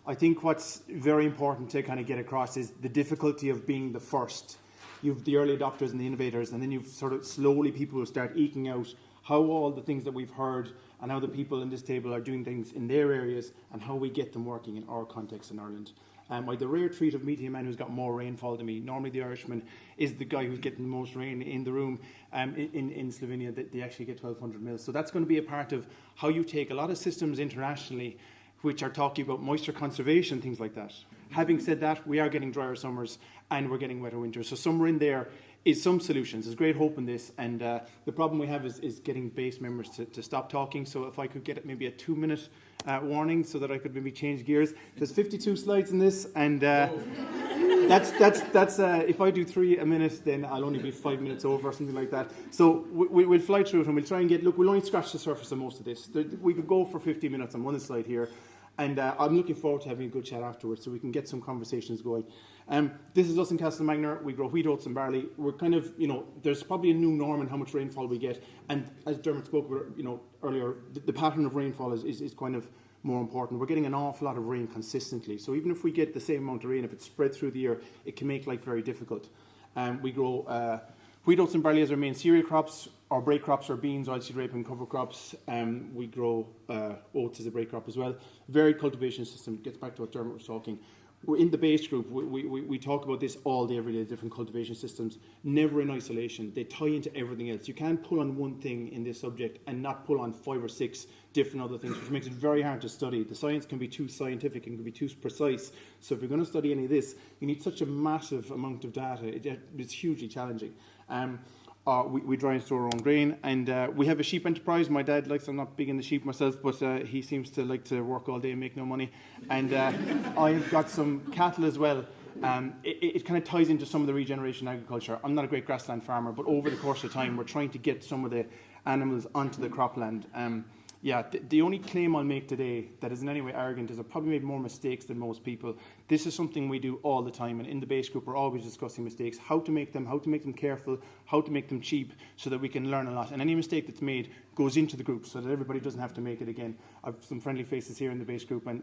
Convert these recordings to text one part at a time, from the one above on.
I think what's very important to kind of get across is the difficulty of being the first. You've the early adopters and the innovators, and then you've sort of slowly people will start eking out how all the things that we've heard and how the people in this table are doing things in their areas and how we get them working in our context in Ireland. I had the rare treat of meeting a man who's got more rainfall than me. Normally the Irishman is the guy who's getting the most rain in the room. In Slovenia, they actually get 1,200 mils. So that's going to be a part of how you take a lot of systems internationally which are talking about moisture conservation, things like that. Having said that, we are getting drier summers and we're getting wetter winters. So somewhere in there is some solutions. There's great hope in this. And the problem we have is getting base members to stop talking. So if I could get maybe a 2-minute warning so that I could maybe change gears. There's 52 slides in this, and that's if I do 3 a minute, then I'll only be 5 minutes over or something like that. So we'll fly through it and we'll try and we'll only scratch the surface of most of this. We could go for 50 minutes on one slide here, and I'm looking forward to having a good chat afterwards so we can get some conversations going. This is us in Castlemagner. We grow wheat, oats and barley. We're kind of, there's probably a new norm in how much rainfall we get. And as Dermot spoke about, earlier, the pattern of rainfall is kind of more important. We're getting an awful lot of rain consistently. So even if we get the same amount of rain, if it's spread through the year, it can make life very difficult. We grow wheat, oats and barley as our main cereal crops. Our break crops are beans, oilseed rape and cover crops. We grow oats as a break crop as well. Varied cultivation system. Gets back to what Dermot was talking. We're in the base group, we talk about this all day, every day, different cultivation systems, never in isolation. They tie into everything else. You can't pull on one thing in this subject and not pull on 5 or 6 different other things, which makes it very hard to study. The science can be too scientific and can be too precise. So if you're going to study any of this, you need such a massive amount of data. It's hugely challenging. We dry and store our own grain, and we have a sheep enterprise. My dad likes, I'm not big in the sheep myself, but he seems to like to work all day and make no money. And I've got some cattle as well. It kind of ties into some of the regeneration agriculture. I'm not a great grassland farmer, but over the course of time, we're trying to get some of the animals onto the cropland. The only claim I'll make today that is in any way arrogant is I've probably made more mistakes than most people. This is something we do all the time, and in the base group we're always discussing mistakes, how to make them careful, how to make them cheap, so that we can learn a lot. And any mistake that's made goes into the group so that everybody doesn't have to make it again. I've some friendly faces here in the base group, and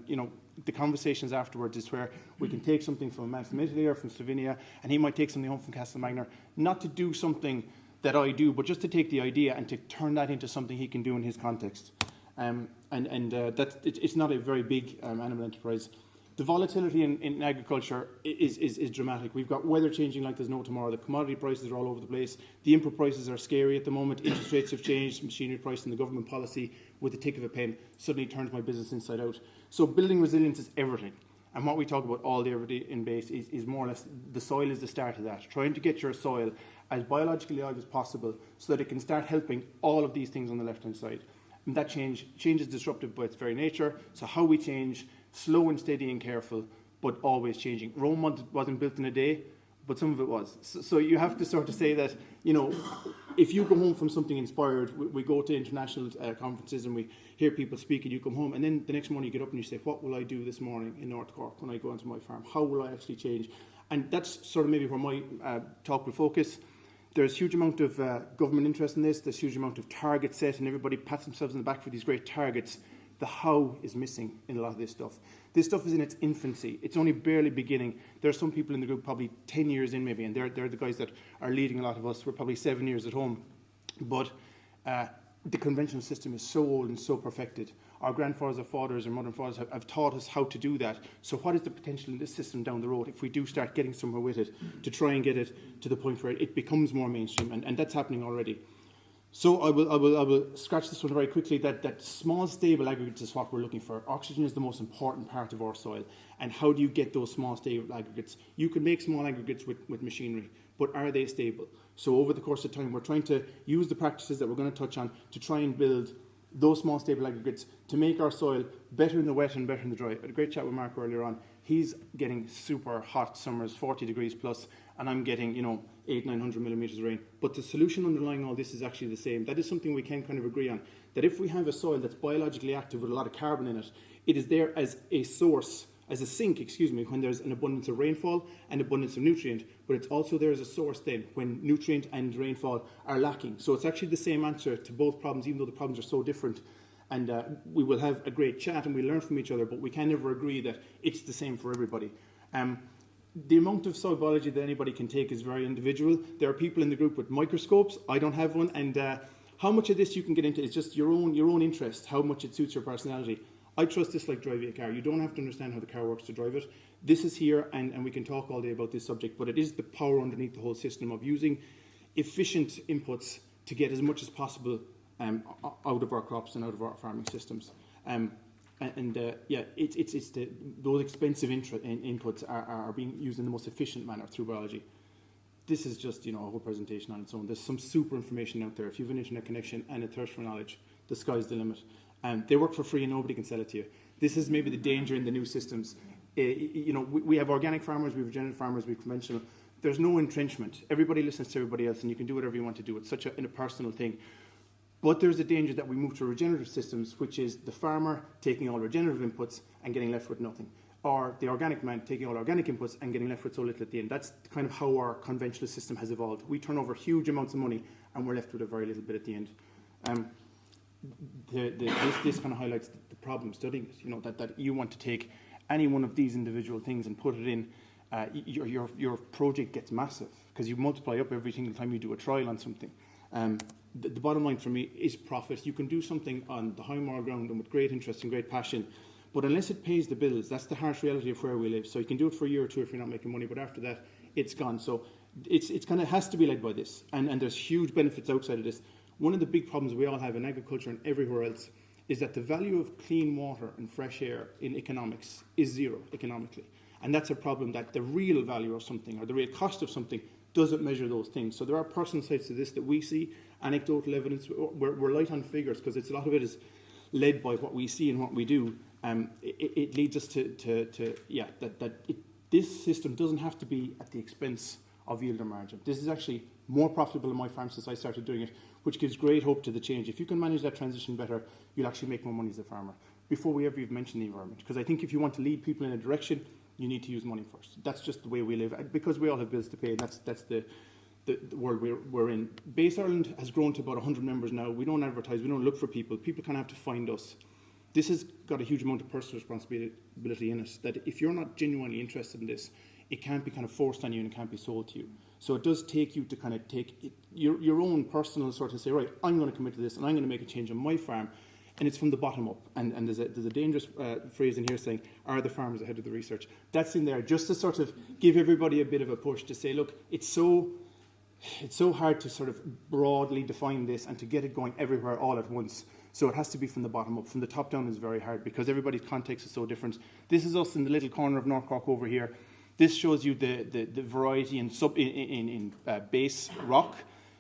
the conversations afterwards is where we can take something from a man from Italy or from Slovenia, and he might take something home from Castlemagner, not to do something that I do, but just to take the idea and to turn that into something he can do in his context. It's not a very big animal enterprise. The volatility in agriculture is dramatic. We've got weather changing like there's no tomorrow. The commodity prices are all over the place. The input prices are scary at the moment. Interest rates have changed. Machinery price and the government policy with the tick of a pen suddenly turns my business inside out. So building resilience is everything. And what we talk about all day, every day in base is more or less the soil is the start of that. Trying to get your soil as biologically alive as possible so that it can start helping all of these things on the left-hand side. And that change is disruptive by its very nature. So how we change, slow and steady and careful, but always changing. Rome wasn't built in a day, but some of it was. So you have to sort of say that, if you come home from something inspired, we go to international conferences and we hear people speak, and you come home, and then the next morning you get up and you say, what will I do this morning in North Cork when I go onto my farm? How will I actually change? And that's sort of maybe where my talk will focus. There's a huge amount of government interest in this. There's a huge amount of targets set, and everybody pats themselves on the back for these great targets. The how is missing in a lot of this stuff. This stuff is in its infancy. It's only barely beginning. There are some people in the group probably 10 years in maybe, and they're the guys that are leading a lot of us. We're probably 7 years at home. But the conventional system is so old and so perfected. Our grandfathers, our fathers, and mother and fathers have taught us how to do that. So what is the potential in this system down the road if we do start getting somewhere with it to try and get it to the point where it becomes more mainstream? And that's happening already. So I will scratch this one very quickly, that small stable aggregates is what we're looking for. Oxygen is the most important part of our soil. And how do you get those small stable aggregates? You can make small aggregates with machinery, but are they stable? So over the course of time, we're trying to use the practices that we're going to touch on to try and build those small stable aggregates to make our soil better in the wet and better in the dry. I had a great chat with Mark earlier on. He's getting super hot summers, 40 degrees plus, and I'm getting, 800-900 millimetres of rain. But the solution underlying all this is actually the same. That is something we can kind of agree on. That if we have a soil that's biologically active with a lot of carbon in it, it is there as a source, as a sink, when there's an abundance of rainfall and abundance of nutrient, but it's also there as a source then when nutrient and rainfall are lacking. So it's actually the same answer to both problems, even though the problems are so different. and we will have a great chat and we learn from each other, but we can never agree that it's the same for everybody. The amount of soil biology that anybody can take is very individual. There are people in the group with microscopes. I don't have one, and how much of this you can get into is just your own interest, how much it suits your personality. I trust this like driving a car. You don't have to understand how the car works to drive it. This is here, and we can talk all day about this subject, but it is the power underneath the whole system of using efficient inputs to get as much as possible out of our crops and out of our farming systems. Those expensive inputs are being used in the most efficient manner through biology. This is just, a whole presentation on its own. There's some super information out there. If you have an internet connection and a thirst for knowledge, the sky's the limit. They work for free and nobody can sell it to you. This is maybe the danger in the new systems. We have organic farmers, we have regenerative farmers, we have conventional. There's no entrenchment. Everybody listens to everybody else and you can do whatever you want to do. It's such a personal thing. But there's a danger that we move to regenerative systems, which is the farmer taking all regenerative inputs and getting left with nothing. Or the organic man taking all organic inputs and getting left with so little at the end. That's kind of how our conventional system has evolved. We turn over huge amounts of money and we're left with a very little bit at the end. This kind of highlights the problem studying it, that you want to take any one of these individual things and put it in, your project gets massive because you multiply up every single time you do a trial on something. The bottom line for me is profit. You can do something on the high moral ground and with great interest and great passion, but unless it pays the bills, that's the harsh reality of where we live. So you can do it for a year or two if you're not making money, but after that, it's gone. So it's kind of has to be led by this, and there's huge benefits outside of this. One of the big problems we all have in agriculture and everywhere else is that the value of clean water and fresh air in economics is zero economically. And that's a problem, that the real value of something or the real cost of something doesn't measure those things. So there are personal sides to this that we see, anecdotal evidence. We're light on figures because a lot of it is led by what we see and what we do. It leads us this system doesn't have to be at the expense of yield or margin. This is actually more profitable in my farm since I started doing it, which gives great hope to the change. If you can manage that transition better, you'll actually make more money as a farmer. Before we ever even mention the environment, because I think if you want to lead people in a direction, you need to use money first. That's just the way we live, because we all have bills to pay, and that's the world we're in. Base Ireland has grown to about 100 members now. We don't advertise, we don't look for people. People kind of have to find us. This has got a huge amount of personal responsibility in it, that if you're not genuinely interested in this, it can't be kind of forced on you and it can't be sold to you. So it does take you to kind of take your own personal sort of say, right, I'm going to commit to this and I'm going to make a change on my farm. And it's from the bottom up. And there's a dangerous phrase in here saying, are the farmers ahead of the research? That's in there just to sort of give everybody a bit of a push to say, look, it's so hard to sort of broadly define this and to get it going everywhere all at once. So it has to be from the bottom up. From the top down is very hard because everybody's context is so different. This is us in the little corner of North Cork over here. This shows you the variety in base rock.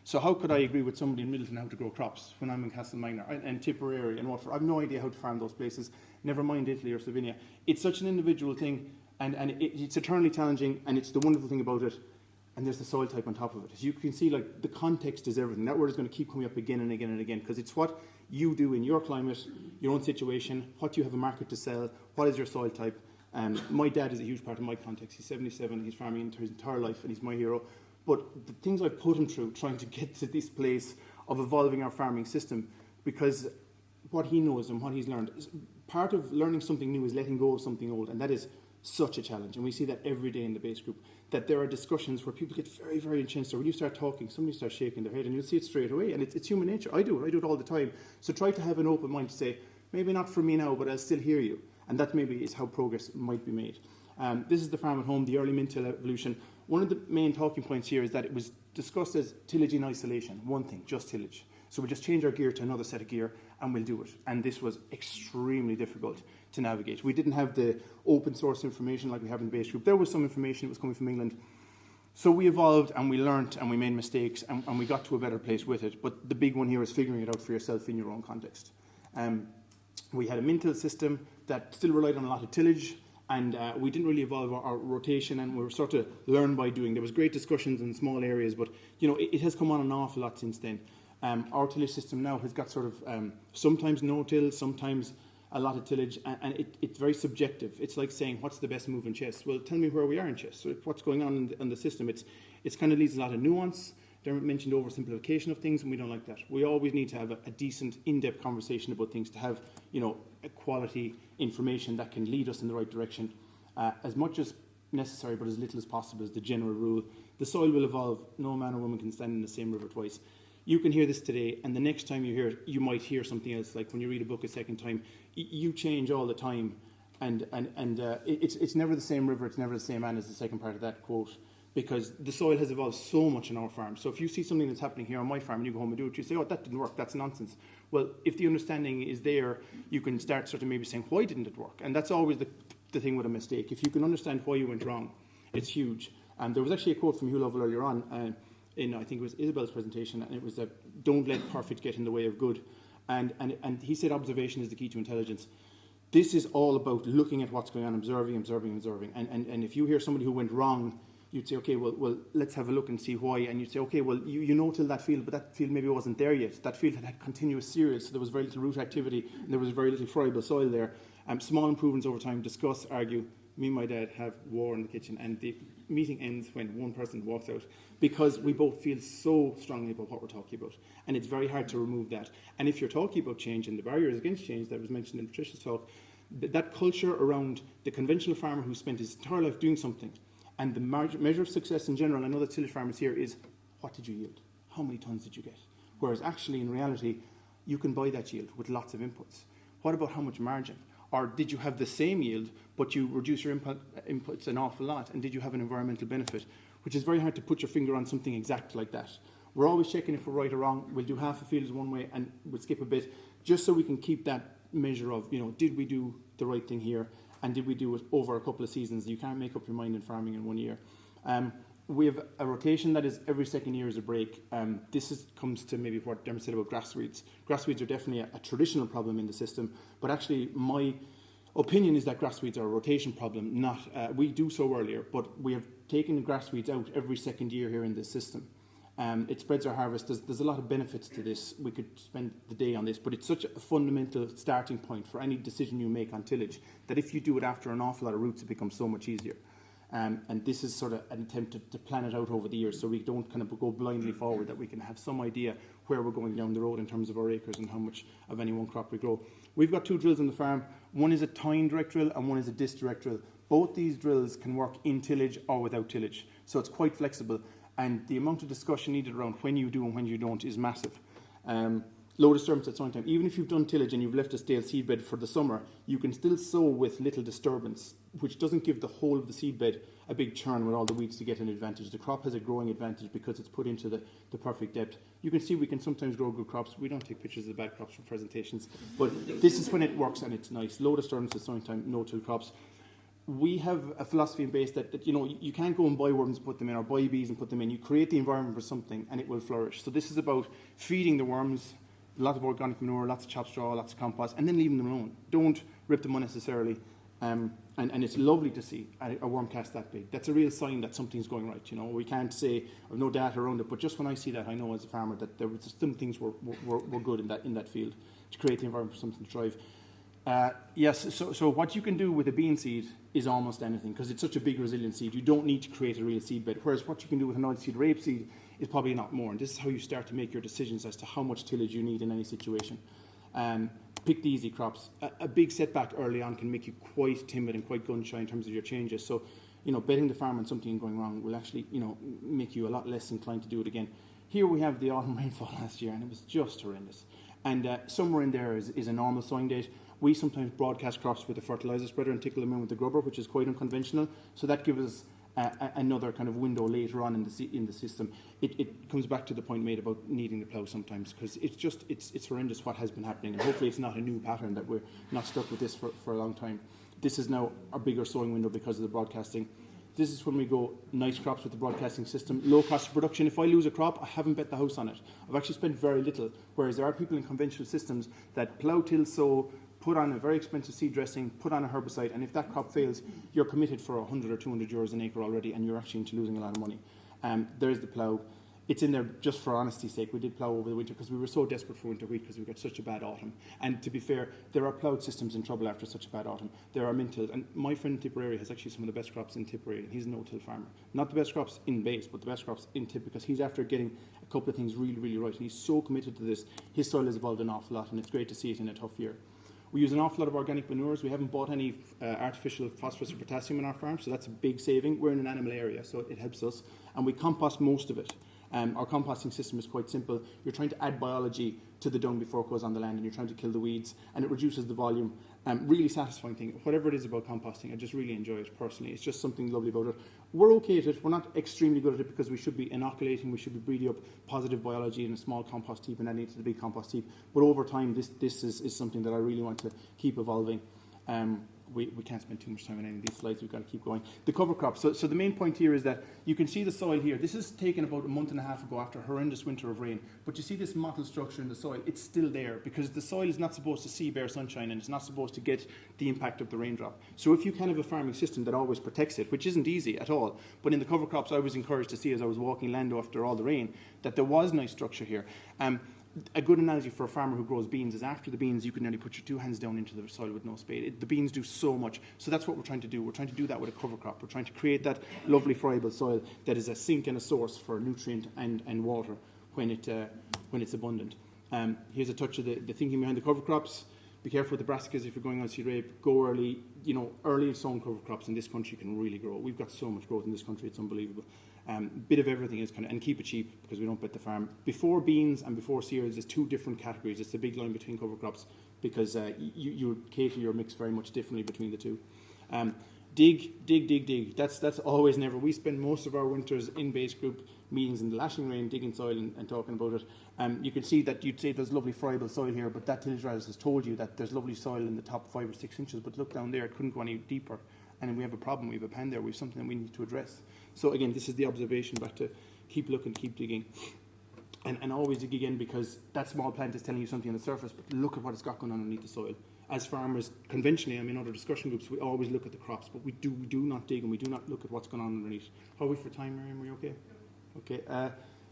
So how could I agree with somebody in Middleton how to grow crops when I'm in Castleminor and Tipperary and Waterford? I have no idea how to farm those places, never mind Italy or Slovenia. It's such an individual thing, and it's eternally challenging, and it's the wonderful thing about it. And there's the soil type on top of it. As you can see, like, the context is everything. That word is going to keep coming up again and again and again because it's what you do in your climate, your own situation, what you have a market to sell, what is your soil type. My dad is a huge part of my context. He's 77, he's farming his entire life, and he's my hero. But the things I put him through trying to get to this place of evolving our farming system, because what he knows and what he's learned, is part of learning something new is letting go of something old, and that is such a challenge. And we see that every day in the base group, that there are discussions where people get very, very intense, or when you start talking, somebody starts shaking their head, and you'll see it straight away, and it's human nature. I do it all the time. So try to have an open mind to say, maybe not for me now, but I'll still hear you. And that maybe is how progress might be made. This is the farm at home, the early min-till evolution. One of the main talking points here is that it was discussed as tillage in isolation, one thing, just tillage. So we'll just change our gear to another set of gear and we'll do it. And this was extremely difficult to navigate. We didn't have the open source information like we have in the base group. There was some information that was coming from England. So we evolved and we learnt and we made mistakes and we got to a better place with it. But the big one here is figuring it out for yourself in your own context. We had a min-till system that still relied on a lot of tillage. And we didn't really evolve our rotation, and we were sort of learn by doing. There was great discussions in small areas, but it has come on an awful lot since then. Our tillage system now has got sort of sometimes no-till, sometimes a lot of tillage, and it's very subjective. It's like saying, what's the best move in chess? Well, tell me where we are in chess. So what's going on in the system? It's kind of leaves a lot of nuance. Dermot mentioned oversimplification of things, and we don't like that. We always need to have a decent, in-depth conversation about things to have, a quality information that can lead us in the right direction, as much as necessary, but as little as possible is the general rule. The soil will evolve. No man or woman can stand in the same river twice. You can hear this today, and the next time you hear it, you might hear something else. Like when you read a book a second time, you change all the time, and it's never the same river, it's never the same man as the second part of that quote, because the soil has evolved so much on our farm. So if you see something that's happening here on my farm and you go home and do it, you say, oh, that didn't work, that's nonsense. Well, if the understanding is there, you can start sort of maybe saying, why didn't it work? And that's always the thing with a mistake. If you can understand why you went wrong, it's huge. And there was actually a quote from Hugh Lovell earlier on, in I think it was Isabel's presentation, and it was that don't let perfect get in the way of good. And he said observation is the key to intelligence. This is all about looking at what's going on, observing. And if you hear somebody who went wrong, you'd say, okay, well, let's have a look and see why. And you'd say, okay, well, you know till that field, but that field maybe wasn't there yet. That field had continuous cereals, so there was very little root activity, and there was very little friable soil there. Small improvements over time, discuss, argue. Me and my dad have war in the kitchen, and the meeting ends when one person walks out, because we both feel so strongly about what we're talking about. And it's very hard to remove that. And if you're talking about change and the barriers against change that was mentioned in Patricia's talk, that culture around the conventional farmer who spent his entire life doing something, and the measure of success in general, I know that tillage farmers here, is what did you yield? How many tonnes did you get? Whereas actually, in reality, you can buy that yield with lots of inputs. What about how much margin? Or did you have the same yield, but you reduce your inputs an awful lot? And did you have an environmental benefit? Which is very hard to put your finger on something exact like that. We're always checking if we're right or wrong. We'll do half a field one way and we'll skip a bit, just so we can keep that measure of, did we do the right thing here? And did we do it over a couple of seasons? You can't make up your mind in farming in 1 year. We have a rotation that is every second year is a break. This comes to maybe what Dermot said about grass weeds. Grass weeds are definitely a traditional problem in the system, but actually my opinion is that grass weeds are a rotation problem, not, we do so earlier, but we have taken the grass weeds out every second year here in this system. It spreads our harvest. There's a lot of benefits to this. We could spend the day on this, but it's such a fundamental starting point for any decision you make on tillage that if you do it after an awful lot of roots, it becomes so much easier. And this is sort of an attempt to plan it out over the years so we don't kind of go blindly forward, that we can have some idea where we're going down the road in terms of our acres and how much of any one crop we grow. We've got 2 drills on the farm. One is a tine direct drill and one is a disc direct drill. Both these drills can work in tillage or without tillage, so it's quite flexible. And the amount of discussion needed around when you do and when you don't is massive. Low disturbance at some time. Even if you've done tillage and you've left a stale seedbed for the summer, you can still sow with little disturbance, which doesn't give the whole of the seedbed a big churn with all the weeds to get an advantage. The crop has a growing advantage because it's put into the perfect depth. You can see we can sometimes grow good crops. We don't take pictures of the bad crops for presentations, but this is when it works and it's nice. Low disturbance at sowing time, no till crops. We have a philosophy in base that you can't go and buy worms and put them in, or buy bees and put them in. You create the environment for something and it will flourish. So this is about feeding the worms, a lot of organic manure, lots of chopped straw, lots of compost, and then leaving them alone. Don't rip them unnecessarily. And it's lovely to see a worm cast that big. That's a real sign that something's going right. We can't say, I've no data around it, but just when I see that, I know as a farmer that there was some things were good in that field to create the environment for something to thrive. Yes, so what you can do with a bean seed is almost anything, because it's such a big resilient seed. You don't need to create a real seed bed, whereas what you can do with an oilseed rapeseed is probably not more. And this is how you start to make your decisions as to how much tillage you need in any situation. Pick the easy crops. A big setback early on can make you quite timid and quite gun-shy in terms of your changes. So, betting the farm on something going wrong will actually, make you a lot less inclined to do it again. Here we have the autumn rainfall last year, and it was just horrendous. And somewhere in there is a normal sowing date. We sometimes broadcast crops with a fertiliser spreader and tickle them in with the grubber, which is quite unconventional. So that gives us another kind of window later on in the system. It comes back to the point made about needing the plough sometimes, because it's horrendous what has been happening, and hopefully it's not a new pattern, that we're not stuck with this for a long time. This is now a bigger sowing window because of the broadcasting. This is when we go nice crops with the broadcasting system. Low cost of production. If I lose a crop, I haven't bet the house on it. I've actually spent very little, whereas there are people in conventional systems that plough, till, sow, put on a very expensive seed dressing, put on a herbicide, and if that crop fails, you're committed for 100 or 200 euros an acre already, and you're actually into losing a lot of money. There's the plough. It's in there just for honesty's sake. We did plough over the winter because we were so desperate for winter wheat because we got such a bad autumn. And to be fair, there are ploughed systems in trouble after such a bad autumn. There are min-tilled. And my friend in Tipperary has actually some of the best crops in Tipperary. And he's a no-till farmer. Not the best crops in base, but the best crops in Tip, because he's after getting a couple of things really, really right. And he's so committed to this. His soil has evolved an awful lot, and it's great to see it in a tough year. We use an awful lot of organic manures. We haven't bought any artificial phosphorus or potassium in our farm, so that's a big saving. We're in an animal area, so it helps us. And we compost most of it. Our composting system is quite simple. You're trying to add biology to the dung before it goes on the land, and you're trying to kill the weeds, and it reduces the volume. Really satisfying thing. Whatever it is about composting, I just really enjoy it personally. It's just something lovely about it. We're okay at it. We're not extremely good at it because we should be inoculating, we should be breeding up positive biology in a small compost heap and adding it to the big compost heap. But over time, this is something that I really want to keep evolving. We can't spend too much time on any of these slides. We've got to keep going. The cover crop. So the main point here is that you can see the soil here. This is taken about a month and a half ago after a horrendous winter of rain. But you see this mottled structure in the soil. It's still there because the soil is not supposed to see bare sunshine and it's not supposed to get the impact of the raindrop. So if you can have a farming system that always protects it, which isn't easy at all, but in the cover crops I was encouraged to see as I was walking land after all the rain that there was nice structure here. A good analogy for a farmer who grows beans is after the beans you can nearly put your two hands down into the soil with no spade. The beans do so much. So that's what we're trying to do. We're trying to do that with a cover crop. We're trying to create that lovely friable soil that is a sink and a source for nutrient and water when it's abundant. Here's a touch of the thinking behind the cover crops. Be careful with the brassicas if you're going on seed rape. Go early. Early sown cover crops in this country can really grow. We've got so much growth in this country, it's unbelievable. Bit of everything is and keep it cheap because we don't bet the farm. Before beans and before cereals, there's two different categories. It's the big line between cover crops because you cater your mix very much differently between the two. Dig. That's always never. We spend most of our winters in base group meetings in the lashing rain, digging soil and talking about it. You can see that you'd say there's lovely friable soil here, but that tillage radius has told you that there's lovely soil in the top 5 or 6 inches, but look down there, it couldn't go any deeper. And we have a problem, we have a pan there, we have something that we need to address. So again, this is the observation back to keep looking, keep digging. And always dig again because that small plant is telling you something on the surface, but look at what it's got going on underneath the soil. As farmers, conventionally, in other discussion groups, we always look at the crops, but we do not dig and we do not look at what's going on underneath. How are we for time, Miriam? Are you okay? Okay.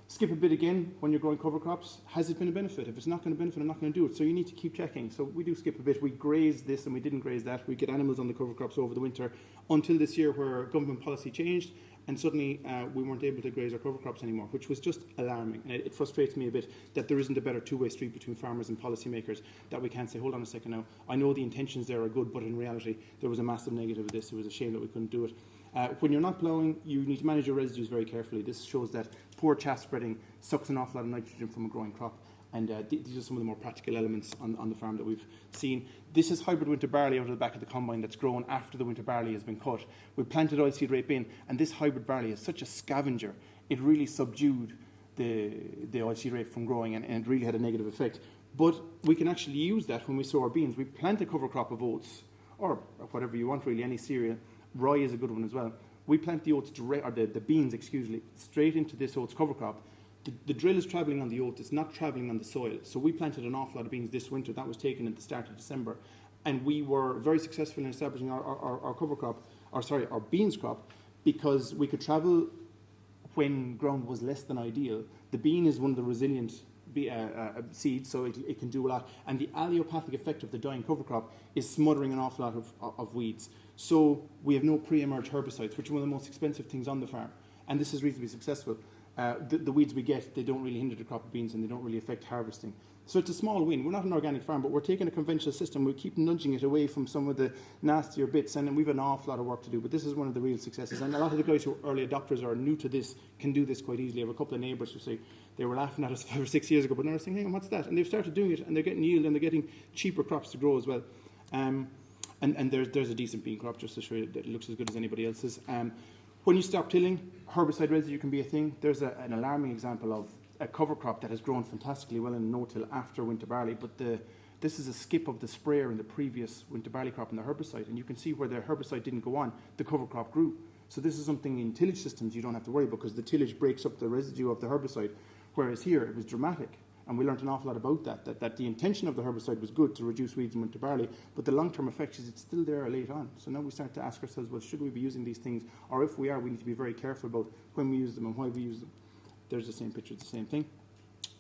Skip a bit again when you're growing cover crops. Has it been a benefit? If it's not going to benefit, I'm not going to do it. So you need to keep checking. So we do skip a bit. We graze this and we didn't graze that. We get animals on the cover crops over the winter until this year where government policy changed and suddenly we weren't able to graze our cover crops anymore, which was just alarming. And it frustrates me a bit that there isn't a better two-way street between farmers and policymakers, that we can't say, hold on a second now, I know the intentions there are good, but in reality there was a massive negative of this. It was a shame that we couldn't do it. When you're not ploughing, you need to manage your residues very carefully. This shows that poor chaff spreading sucks an awful lot of nitrogen from a growing crop. And these are some of the more practical elements on the farm that we've seen. This is hybrid winter barley out of the back of the combine that's grown after the winter barley has been cut. We planted oilseed rape in, and this hybrid barley is such a scavenger. It really subdued the oilseed rape from growing, and it really had a negative effect. But we can actually use that when we sow our beans. We plant a cover crop of oats, or whatever you want really, any cereal. Rye is a good one as well. We plant the oats the beans, straight into this oats cover crop. The drill is travelling on the oats, it's not travelling on the soil. So we planted an awful lot of beans this winter. That was taken at the start of December. And we were very successful in establishing our cover crop, our beans crop, because we could travel when ground was less than ideal. The bean is one of the resilient seeds, so it can do a lot. And the allelopathic effect of the dying cover crop is smothering an awful lot of weeds. So we have no pre-emerge herbicides, which are one of the most expensive things on the farm. And this is reasonably successful. The weeds we get, they don't really hinder the crop of beans and they don't really affect harvesting. So it's a small win. We're not an organic farm, but we're taking a conventional system. We keep nudging it away from some of the nastier bits, and we've an awful lot of work to do. But this is one of the real successes. And a lot of the guys who are early adopters or are new to this can do this quite easily. I have a couple of neighbours who say they were laughing at us 5 or 6 years ago, but now they're saying, hang on, what's that? And they've started doing it, and they're getting yield, and they're getting cheaper crops to grow as well. And there's a decent bean crop, just to show you that it looks as good as anybody else's. When you stop tilling, herbicide residue can be a thing. There's an alarming example of a cover crop that has grown fantastically well in no-till after winter barley, but this is a skip of the sprayer in the previous winter barley crop and the herbicide, and you can see where the herbicide didn't go on, the cover crop grew. So this is something in tillage systems you don't have to worry about because the tillage breaks up the residue of the herbicide, whereas here it was dramatic. And we learned an awful lot about that the intention of the herbicide was good to reduce weeds in winter barley, but the long-term effect is it's still there late on. So now we start to ask ourselves, well, should we be using these things? Or if we are, we need to be very careful about when we use them and why we use them. There's the same picture, it's the same thing.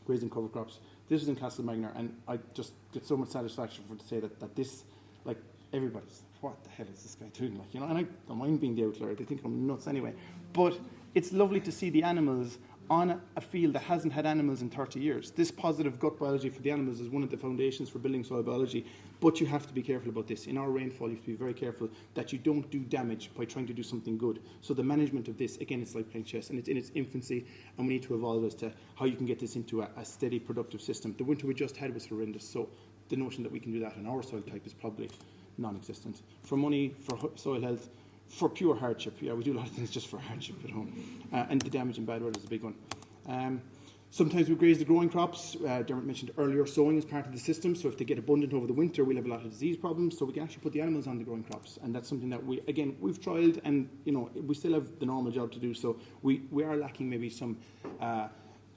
Grazing cover crops. This is in Castle Magner, and I just get so much satisfaction to say that this, like, everybody's, what the hell is this guy doing? Like, you know, and I don't mind being the outlier. They think I'm nuts anyway. But it's lovely to see the animals on a field that hasn't had animals in 30 years. This positive gut biology for the animals is one of the foundations for building soil biology, but you have to be careful about this. In our rainfall, you have to be very careful that you don't do damage by trying to do something good. So the management of this, again, it's like playing chess, and it's in its infancy, and we need to evolve as to how you can get this into a steady, productive system. The winter we just had was horrendous, so the notion that we can do that in our soil type is probably non-existent. For money, for soil health, for pure hardship, yeah, we do a lot of things just for hardship at home. And the damage in bad weather is a big one. Sometimes we graze the growing crops. Dermot mentioned earlier, sowing is part of the system, so if they get abundant over the winter, we'll have a lot of disease problems, so we can actually put the animals on the growing crops. And that's something that we've tried, and, you know, we still have the normal job to do, so we are lacking maybe some,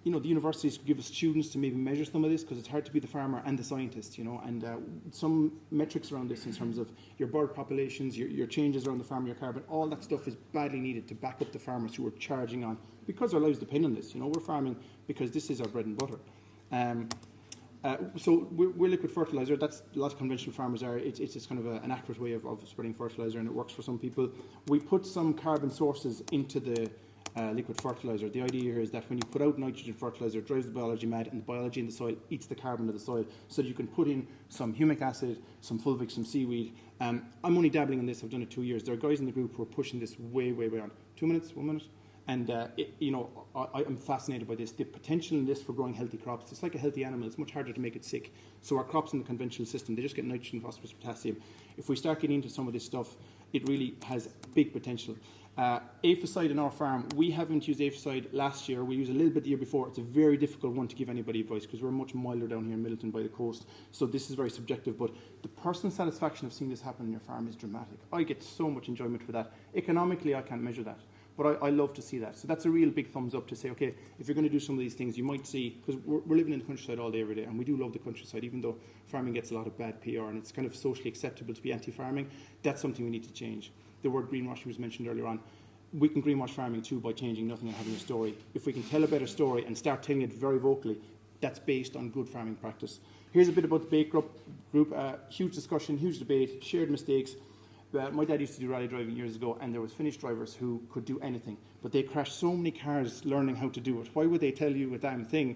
you know, the universities could give us students to maybe measure some of this, because it's hard to be the farmer and the scientist, you know, and some metrics around this in terms of your bird populations, your changes around the farm, your carbon, all that stuff is badly needed to back up the farmers who are charging on, because our lives depend on this. You know, we're farming because this is our bread and butter. So we're liquid fertilizer. That's a lot of conventional farmers are. It's just kind of an accurate way of spreading fertilizer, and it works for some people. We put some carbon sources into the liquid fertilizer. The idea here is that when you put out nitrogen fertilizer, it drives the biology mad, and the biology in the soil eats the carbon of the soil, so that you can put in some humic acid, some fulvic, some seaweed. I'm only dabbling in this. I've done it 2 years. There are guys in the group who are pushing this way, way beyond. 2 minutes, 1 minute. And, you know, I'm fascinated by this. The potential in this for growing healthy crops, it's like a healthy animal. It's much harder to make it sick. So our crops in the conventional system, they just get nitrogen, phosphorus, potassium. If we start getting into some of this stuff, it really has big potential. Aphicide in our farm, we haven't used aphicide last year. We used a little bit the year before. It's a very difficult one to give anybody advice, because we're much milder down here in Middleton by the coast. So this is very subjective, but the personal satisfaction of seeing this happen on your farm is dramatic. I get so much enjoyment for that. Economically, I can't measure that, but I love to see that. So that's a real big thumbs up to say, okay, if you're going to do some of these things, you might see, because we're living in the countryside all day, every day, and we do love the countryside, even though farming gets a lot of bad PR, and it's kind of socially acceptable to be anti-farming. That's something we need to change. The word greenwashing was mentioned earlier on. We can greenwash farming too by changing nothing and having a story. If we can tell a better story and start telling it very vocally, that's based on good farming practice. Here's a bit about the bake group. Huge discussion, huge debate, shared mistakes. My dad used to do rally driving years ago, and there was Finnish drivers who could do anything, but they crashed so many cars learning how to do it. Why would they tell you a damn thing?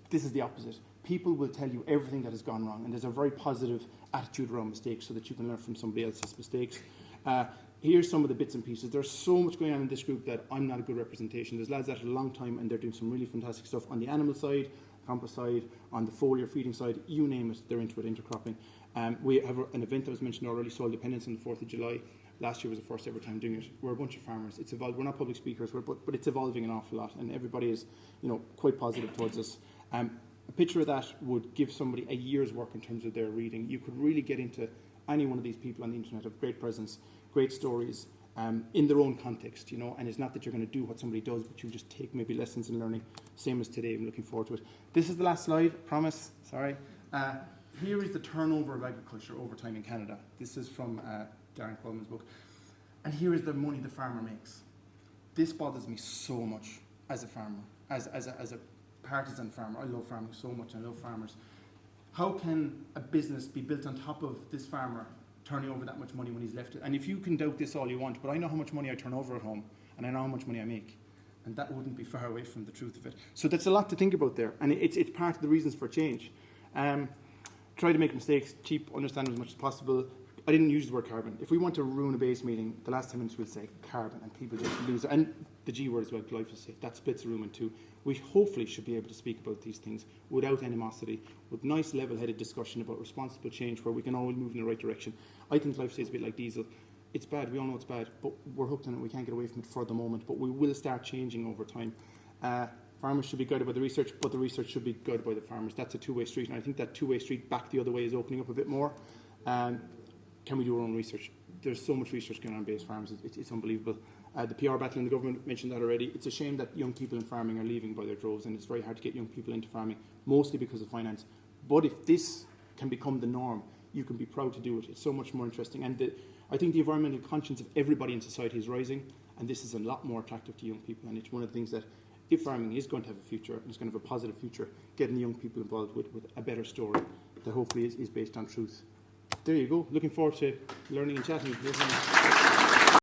This is the opposite. People will tell you everything that has gone wrong, and there's a very positive attitude around mistakes so that you can learn from somebody else's mistakes. Here's some of the bits and pieces. There's so much going on in this group that I'm not a good representation. There's lads at it a long time, and they're doing some really fantastic stuff on the animal side, compost side, on the foliar feeding side, you name it, they're into it, intercropping. We have an event that was mentioned already, Soil Dependence, on the 4th of July. Last year was the first ever time doing it. We're a bunch of farmers. It's evolved. We're not public speakers, but it's evolving an awful lot, and everybody is, you know, quite positive towards us. A picture of that would give somebody a year's work in terms of their reading. You could really get into any one of these people on the internet of great presence, great stories, in their own context, you know, and it's not that you're going to do what somebody does, but you just take maybe lessons in learning, same as today. I'm looking forward to it. This is the last slide, promise, sorry. Here is the turnover of agriculture over time in Canada. This is from Darren Coleman's book. And here is the money the farmer makes. This bothers me so much as a farmer, as a partisan farmer. I love farming so much, I love farmers. How can a business be built on top of this farmer turning over that much money when he's left it? And if you can doubt this all you want, but I know how much money I turn over at home, and I know how much money I make, and that wouldn't be far away from the truth of it. So that's a lot to think about there, and it's part of the reasons for change. Try to make mistakes, cheap, understand as much as possible. I didn't use the word carbon. If we want to ruin a base meeting, the last 10 minutes we'll say carbon, and people just lose it. And the G word as well, glyphosate, that splits the room in two. We hopefully should be able to speak about these things without animosity, with nice level-headed discussion about responsible change where we can all move in the right direction. I think glyphosate is a bit like diesel. It's bad, we all know it's bad, but we're hooked on it, we can't get away from it for the moment, but we will start changing over time. Farmers should be guided by the research, but the research should be guided by the farmers. That's a two-way street, and I think that two-way street back the other way is opening up a bit more. Can we do our own research? There's so much research going on in base farms, it's unbelievable. The PR battle in the government, mentioned that already. It's a shame that young people in farming are leaving by their droves, and it's very hard to get young people into farming, mostly because of finance. But if this can become the norm, you can be proud to do it. It's so much more interesting. And I think the environmental conscience of everybody in society is rising, and this is a lot more attractive to young people, and it's one of the things that if farming is going to have a future, and it's going to have a positive future, getting young people involved with a better story that hopefully is based on truth. There you go. Looking forward to learning and chatting.